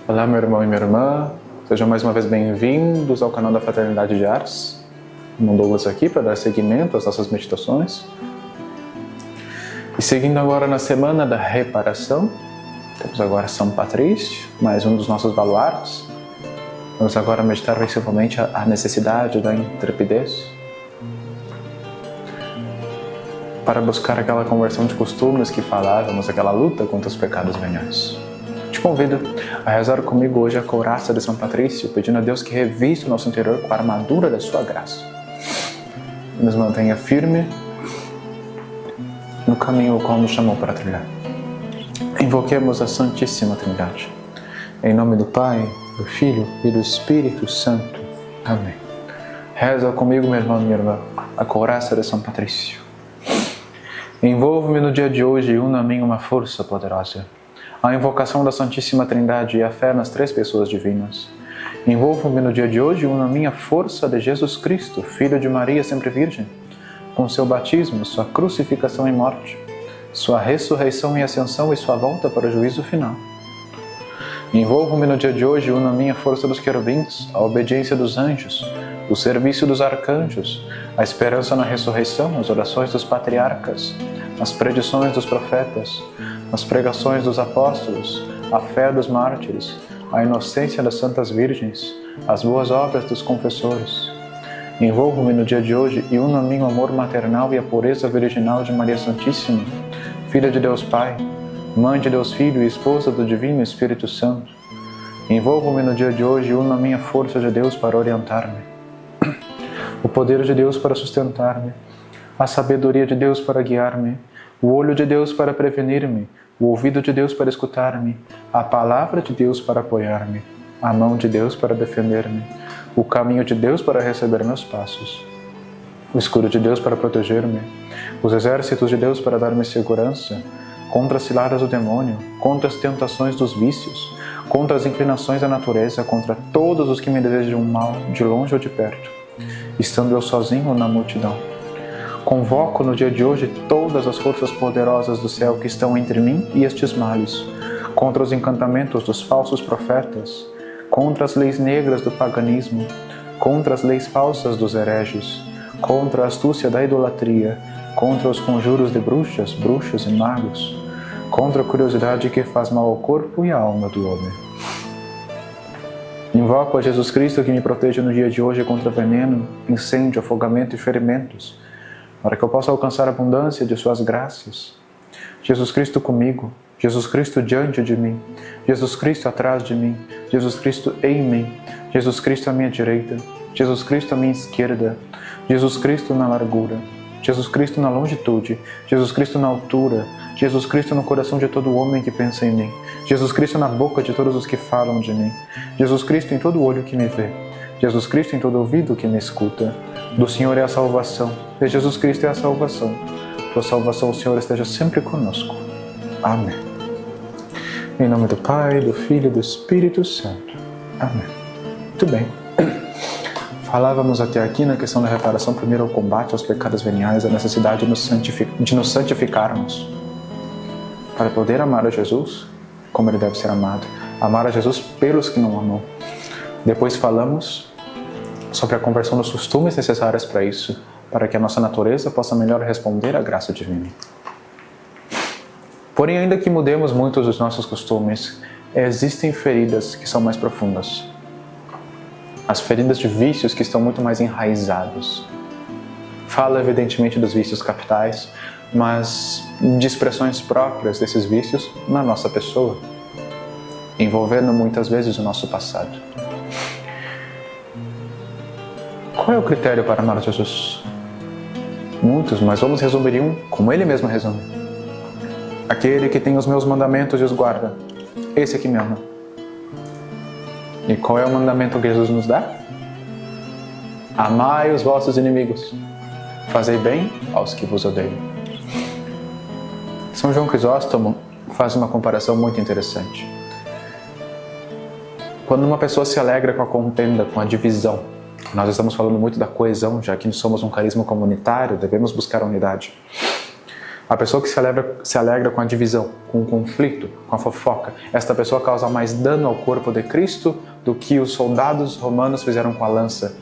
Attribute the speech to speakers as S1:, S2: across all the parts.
S1: Olá, meu irmão e minha irmã, sejam mais uma vez bem-vindos ao canal da Fraternidade de Ars. Irmão Douglas aqui para dar seguimento às nossas meditações. E seguindo agora na semana da reparação, temos agora São Patrício, mais um dos nossos baluartes. Vamos agora meditar principalmente a necessidade da intrepidez para buscar aquela conversão de costumes que falávamos, aquela luta contra os pecados veniais. Te convido a rezar comigo hoje a couraça de São Patrício, pedindo a Deus que revista o nosso interior com a armadura da sua graça e nos mantenha firme no caminho ao qual nos chamou para trilhar. Invoquemos a Santíssima Trindade. Em nome do Pai, do Filho e do Espírito Santo. Amém. Reza comigo, meu irmão e minha irmã, a couraça de São Patrício. Envolvo-me no dia de hoje e uno a mim uma força poderosa, a invocação da Santíssima Trindade e a fé nas três pessoas divinas. Envolvo-me no dia de hoje e uno a mim a força de Jesus Cristo, Filho de Maria sempre Virgem, com seu batismo, sua crucificação e morte, sua ressurreição e ascensão e sua volta para o juízo final. Envolvo-me no dia de hoje e uno a mim a força dos querubins, a obediência dos anjos, o serviço dos arcanjos, a esperança na ressurreição, as orações dos patriarcas, as predições dos profetas, as pregações dos apóstolos, a fé dos mártires, a inocência das santas virgens, as boas obras dos confessores. Envolvo-me no dia de hoje e uno a mim o amor maternal e a pureza virginal de Maria Santíssima, Filha de Deus Pai, Mãe de Deus Filho e Esposa do Divino Espírito Santo. Envolvo-me no dia de hoje e uno a mim a força de Deus para orientar-me, o poder de Deus para sustentar-me, a sabedoria de Deus para guiar-me, o olho de Deus para prevenir-me, o ouvido de Deus para escutar-me, a palavra de Deus para apoiar-me, a mão de Deus para defender-me, o caminho de Deus para receber meus passos, o escudo de Deus para proteger-me, os exércitos de Deus para dar-me segurança, contra as ciladas do demônio, contra as tentações dos vícios, contra as inclinações da natureza, contra todos os que me desejam mal, de longe ou de perto, estando eu sozinho ou na multidão. Convoco no dia de hoje todas as forças poderosas do céu que estão entre mim e estes males, contra os encantamentos dos falsos profetas, contra as leis negras do paganismo, contra as leis falsas dos hereges, contra a astúcia da idolatria, contra os conjuros de bruxas, bruxos e magos, contra a curiosidade que faz mal ao corpo e à alma do homem. Invoco a Jesus Cristo que me proteja no dia de hoje contra veneno, incêndio, afogamento e ferimentos, para que eu possa alcançar a abundância de suas graças. Jesus Cristo comigo, Jesus Cristo diante de mim, Jesus Cristo atrás de mim, Jesus Cristo em mim, Jesus Cristo à minha direita, Jesus Cristo à minha esquerda, Jesus Cristo na largura, Jesus Cristo na longitude, Jesus Cristo na altura, Jesus Cristo no coração de todo homem que pensa em mim, Jesus Cristo na boca de todos os que falam de mim, Jesus Cristo em todo olho que me vê, Jesus Cristo em todo ouvido que me escuta. Do Senhor é a salvação, de Jesus Cristo é a salvação. Tua salvação, o Senhor, esteja sempre conosco. Amém. Em nome do Pai, do Filho e do Espírito Santo. Amém. Muito bem. Falávamos até aqui na questão da reparação, primeiro ao combate aos pecados veniais, a necessidade de nos santificarmos para poder amar a Jesus como Ele deve ser amado. Amar a Jesus pelos que não amam. Depois falamos sobre a conversão dos costumes necessários para isso, para que a nossa natureza possa melhor responder à graça divina. Porém, ainda que mudemos muitos dos nossos costumes, existem feridas que são mais profundas. As feridas de vícios que estão muito mais enraizados. Fala evidentemente dos vícios capitais, mas de expressões próprias desses vícios na nossa pessoa, envolvendo muitas vezes o nosso passado. Qual é o critério para amar Jesus? Muitos, mas vamos resumir um, como Ele mesmo resume. Aquele que tem os meus mandamentos e os guarda, esse que me ama. E qual é o mandamento que Jesus nos dá? Amai os vossos inimigos, fazei bem aos que vos odeiam. São João Crisóstomo faz uma comparação muito interessante. Quando uma pessoa se alegra com a contenda, com a divisão, nós estamos falando muito da coesão, já que somos um carisma comunitário, devemos buscar a unidade. A pessoa que se alegra com a divisão, com o conflito, com a fofoca, esta pessoa causa mais dano ao corpo de Cristo do que os soldados romanos fizeram com a lança.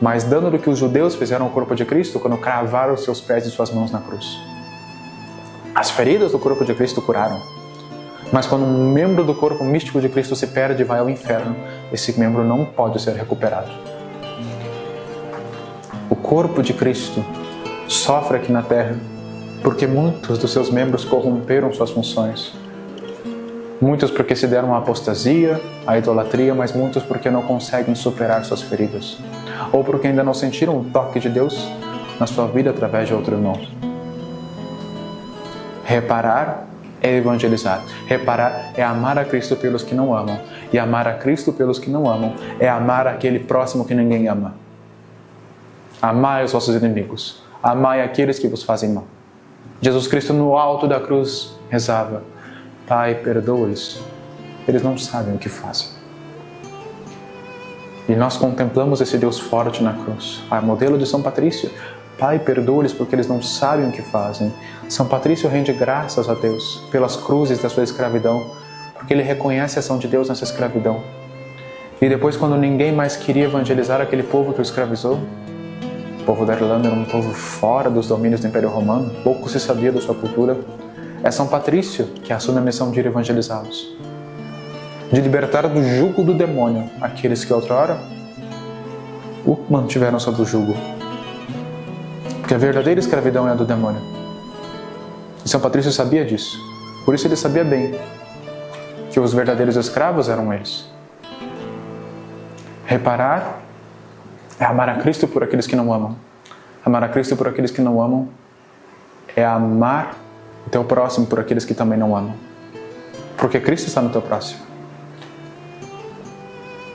S1: Mais dano do que os judeus fizeram ao corpo de Cristo quando cravaram seus pés e suas mãos na cruz. As feridas do corpo de Cristo curaram. Mas quando um membro do corpo místico de Cristo se perde e vai ao inferno, esse membro não pode ser recuperado. O corpo de Cristo sofre aqui na terra porque muitos dos seus membros corromperam suas funções. Muitos porque se deram à apostasia, à idolatria, mas muitos porque não conseguem superar suas feridas. Ou porque ainda não sentiram o toque de Deus na sua vida através de outro irmão. Reparar é evangelizar. Reparar é amar a Cristo pelos que não amam. E amar a Cristo pelos que não amam é amar aquele próximo que ninguém ama. Amai os vossos inimigos. Amai aqueles que vos fazem mal. Jesus Cristo no alto da cruz rezava: Pai, perdoa-lhes, eles não sabem o que fazem. E nós contemplamos esse Deus forte na cruz. Modelo de São Patrício: Pai, perdoa-lhes porque eles não sabem o que fazem. São Patrício rende graças a Deus pelas cruzes da sua escravidão, porque ele reconhece a ação de Deus nessa escravidão. E depois, quando ninguém mais queria evangelizar aquele povo que o escravizou, o povo da Irlanda era um povo fora dos domínios do Império Romano, pouco se sabia da sua cultura. É São Patrício que assume a missão de ir evangelizá-los, de libertar do jugo do demônio aqueles que outrora o mantiveram sob o jugo. Porque a verdadeira escravidão é a do demônio. E São Patrício sabia disso. Por isso ele sabia bem que os verdadeiros escravos eram eles. Reparar é amar a Cristo por aqueles que não amam. Amar a Cristo por aqueles que não amam é amar o teu próximo por aqueles que também não amam. Porque Cristo está no teu próximo.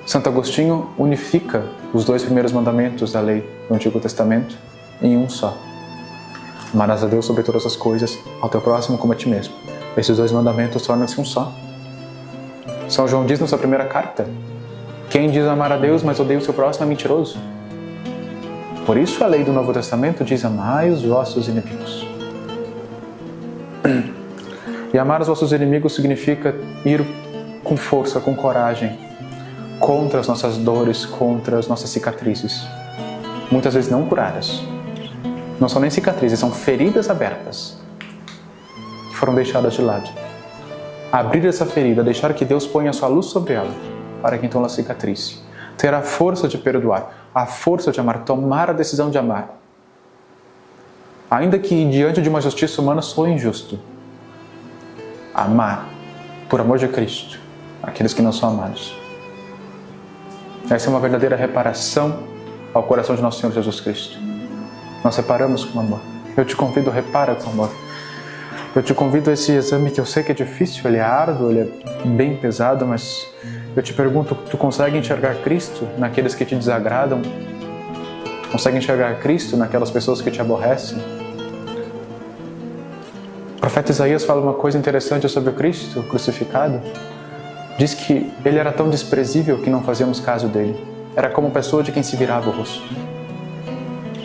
S1: Santo Agostinho unifica os 2 primeiros mandamentos da lei do Antigo Testamento em um só. Amarás a Deus sobre todas as coisas, ao teu próximo como a ti mesmo. Esses 2 mandamentos tornam-se um só. São João diz na sua primeira carta: quem diz amar a Deus, mas odeia o seu próximo é mentiroso. Por isso a lei do Novo Testamento diz: amai os vossos inimigos. E amar os vossos inimigos significa ir com força, com coragem, contra as nossas dores, contra as nossas cicatrizes. Muitas vezes não curadas. Não são nem cicatrizes, são feridas abertas que foram deixadas de lado. Abrir essa ferida, deixar que Deus ponha a sua luz sobre ela, para que então ela cicatrize. Ter a força de perdoar, a força de amar, tomar a decisão de amar. Ainda que diante de uma justiça humana sou injusto. Amar, por amor de Cristo, aqueles que não são amados. Essa é uma verdadeira reparação ao coração de nosso Senhor Jesus Cristo. Nós reparamos com amor. Eu te convido, repara com amor. Eu te convido a esse exame que eu sei que é difícil, ele é árduo, ele é bem pesado, mas eu te pergunto, tu consegue enxergar Cristo naqueles que te desagradam? Consegue enxergar Cristo naquelas pessoas que te aborrecem? O profeta Isaías fala uma coisa interessante sobre o Cristo crucificado. Diz que ele era tão desprezível que não fazíamos caso dele. Era como pessoa de quem se virava o rosto.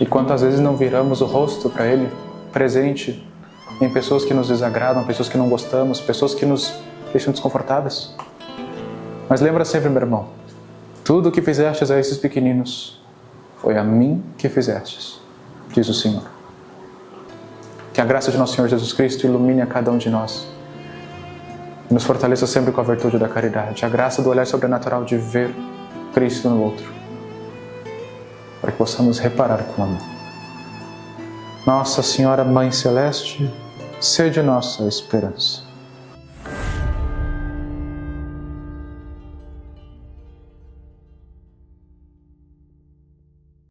S1: E quantas vezes não viramos o rosto para ele, presente em pessoas que nos desagradam, pessoas que não gostamos, pessoas que nos deixam desconfortáveis. Mas lembra sempre, meu irmão, tudo o que fizestes a esses pequeninos foi a mim que fizestes, diz o Senhor. Que a graça de nosso Senhor Jesus Cristo ilumine a cada um de nós e nos fortaleça sempre com a virtude da caridade, a graça do olhar sobrenatural de ver Cristo no outro, para que possamos reparar com amor. Nossa Senhora Mãe Celeste, sede nossa esperança.